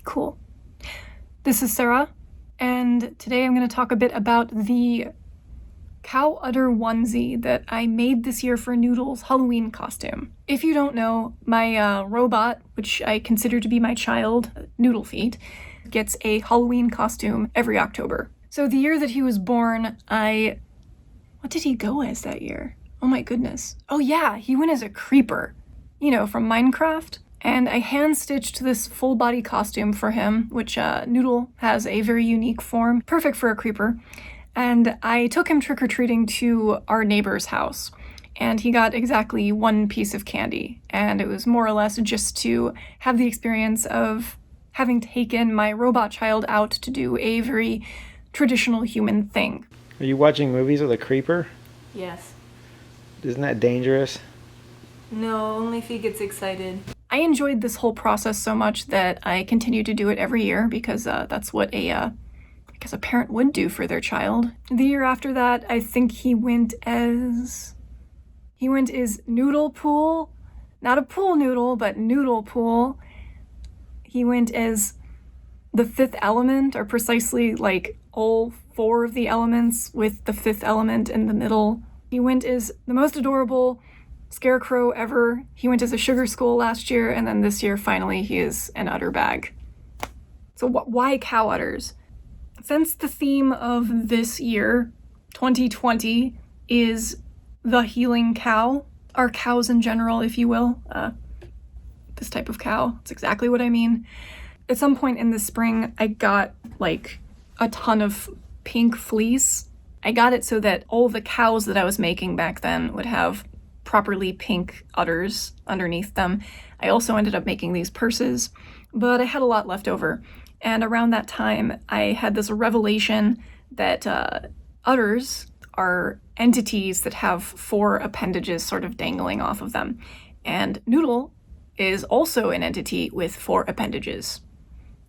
Cool. This is Sarah, and today I'm going to talk a bit about the cow udder onesie that I made this year for Noodle's Halloween costume. If you don't know, my robot, which I consider to be my child, NoodleFeet, gets a Halloween costume every October. So the year that he was born, what did he go as that year? Oh my goodness. Oh yeah, he went as a creeper, from Minecraft. And I hand-stitched this full-body costume for him, which Noodle has a very unique form, perfect for a creeper. And I took him trick-or-treating to our neighbor's house, and he got exactly one piece of candy. And it was more or less just to have the experience of having taken my robot child out to do a very traditional human thing. Are you watching movies with a creeper? Yes. Isn't that dangerous? No, only if he gets excited. I enjoyed this whole process so much that I continue to do it every year because that's what a parent would do for their child. The year after that, I think he went as Noodle Pool. Not a pool noodle, but Noodle Pool. He went as the fifth element, or precisely like all four of the elements with the fifth element in the middle. He went as the most adorable scarecrow ever. He went as a sugar skull last year, and then this year, finally, he is an udder bag. So why cow udders? Since the theme of this year, 2020, is the healing cow, or cows in general, if you will, this type of cow, it's exactly what I mean. At some point in the spring, I got, a ton of pink fleece. I got it so that all the cows that I was making back then would have properly pink udders underneath them. I also ended up making these purses, but I had a lot left over. And around that time, I had this revelation that udders are entities that have four appendages sort of dangling off of them. And Noodle is also an entity with four appendages.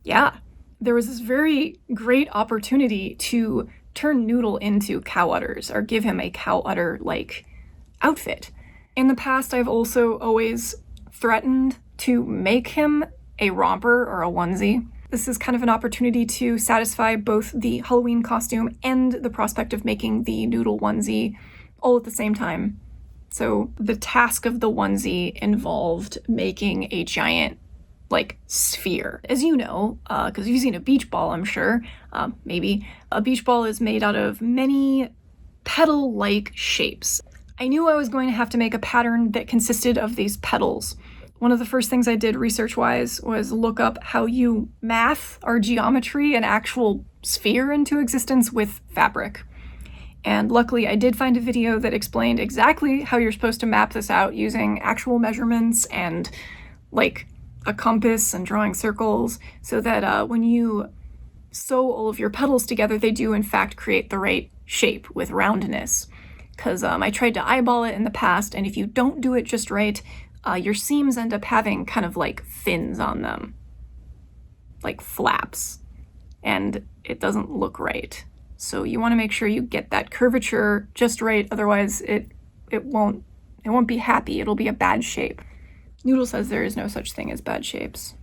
Yeah, there was this very great opportunity to turn Noodle into cow udders, or give him a cow udder-like outfit. In the past, I've also always threatened to make him a romper or a onesie. This is kind of an opportunity to satisfy both the Halloween costume and the prospect of making the Noodle onesie all at the same time. So the task of the onesie involved making a giant, sphere. As you know, because you've seen a beach ball, I'm sure, maybe, a beach ball is made out of many petal-like shapes. I knew I was going to have to make a pattern that consisted of these petals. One of the first things I did research-wise was look up how you math or geometry an actual sphere into existence with fabric. And luckily I did find a video that explained exactly how you're supposed to map this out using actual measurements and a compass and drawing circles, so that when you sew all of your petals together, they do in fact create the right shape with roundness. Because I tried to eyeball it in the past, and if you don't do it just right, your seams end up having kind of fins on them. Like flaps. And it doesn't look right. So you want to make sure you get that curvature just right, otherwise it won't be happy, it'll be a bad shape. Noodle says there is no such thing as bad shapes.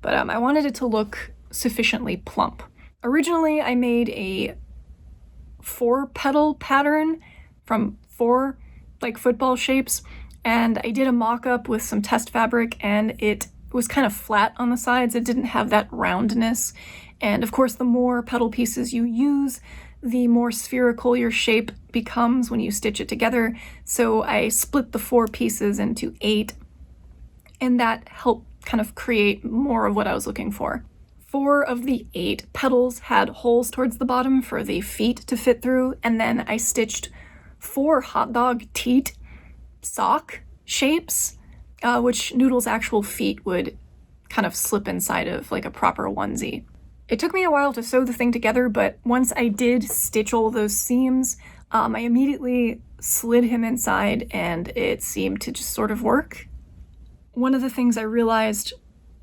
But I wanted it to look sufficiently plump. Originally I made a 4-petal pattern from 4 football shapes, and I did a mock-up with some test fabric, and it was kind of flat on the sides. It didn't have that roundness, and of course the more petal pieces you use, the more spherical your shape becomes when you stitch it together. So I split the 4 pieces into 8, and that helped kind of create more of what I was looking for. 4 of the 8 petals had holes towards the bottom for the feet to fit through, and then I stitched 4 hot dog teat sock shapes, which Noodle's actual feet would kind of slip inside of a proper onesie. It took me a while to sew the thing together, but once I did stitch all those seams, I immediately slid him inside, and it seemed to just sort of work. One of the things I realized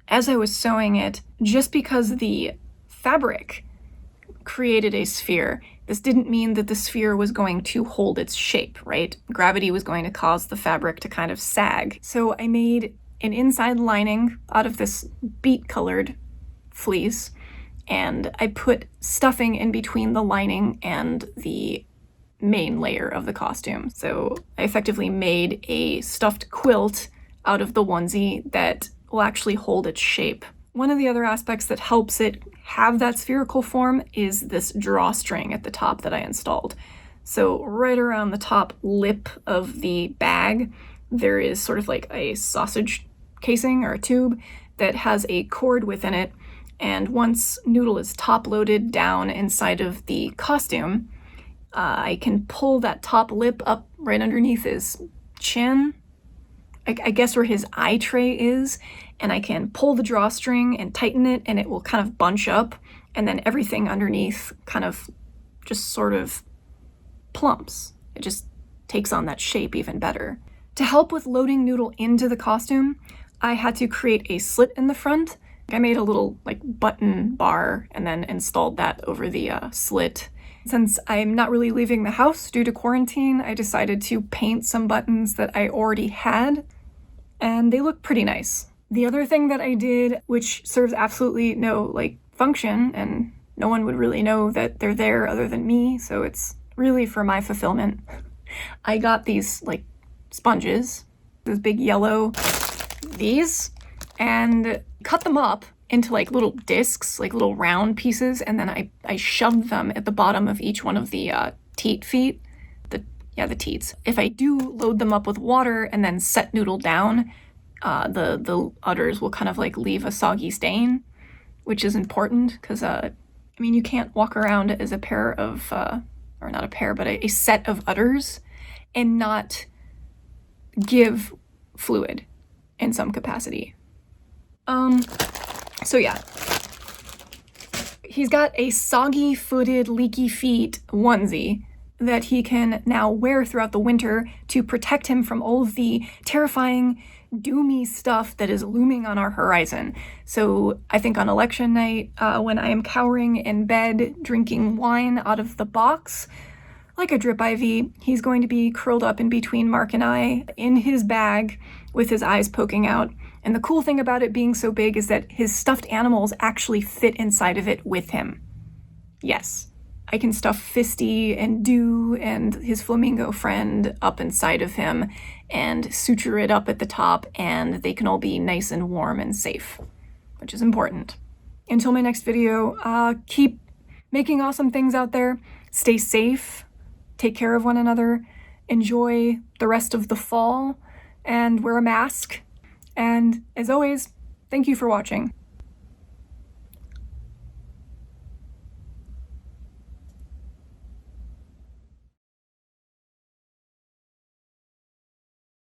as I was sewing it, just because the fabric created a sphere, this didn't mean that the sphere was going to hold its shape, right? Gravity was going to cause the fabric to kind of sag. So I made an inside lining out of this beet-colored fleece, and I put stuffing in between the lining and the main layer of the costume. So I effectively made a stuffed quilt out of the onesie that will actually hold its shape. One of the other aspects that helps it have that spherical form is this drawstring at the top that I installed. So right around the top lip of the bag, there is sort of like a sausage casing or a tube that has a cord within it. And once Noodle is top loaded down inside of the costume, I can pull that top lip up right underneath his chin, I guess where his eye tray is, and I can pull the drawstring and tighten it, and it will kind of bunch up, and then everything underneath kind of just sort of plumps. It just takes on that shape even better. To help with loading Noodle into the costume, I had to create a slit in the front. I made a little like button bar and then installed that over the slit. Since I'm not really leaving the house due to quarantine, I decided to paint some buttons that I already had, and they look pretty nice. The other thing that I did, which serves absolutely no like function, and no one would really know that they're there other than me, so it's really for my fulfillment. I got these like sponges, those big yellow, these, and cut them up into like little discs, like little round pieces, and then I shoved them at the bottom of each one of the teat feet, the teats. If I do load them up with water and then set Noodle down, the udders will kind of like leave a soggy stain, which is important because I mean, you can't walk around as a pair of or not a pair, but a set of udders and not give fluid in some capacity. So yeah, he's got a soggy-footed, leaky feet onesie that he can now wear throughout the winter to protect him from all of the terrifying, doomy stuff that is looming on our horizon. So I think on election night, when I am cowering in bed drinking wine out of the box, like a drip IV, he's going to be curled up in between Mark and I in his bag with his eyes poking out. And the cool thing about it being so big is that his stuffed animals actually fit inside of it with him. Yes, I can stuff Fisty and Dew and his flamingo friend up inside of him and suture it up at the top, and they can all be nice and warm and safe, which is important. Until my next video, keep making awesome things out there. Stay safe, take care of one another, enjoy the rest of the fall, and wear a mask. And as always, thank you for watching.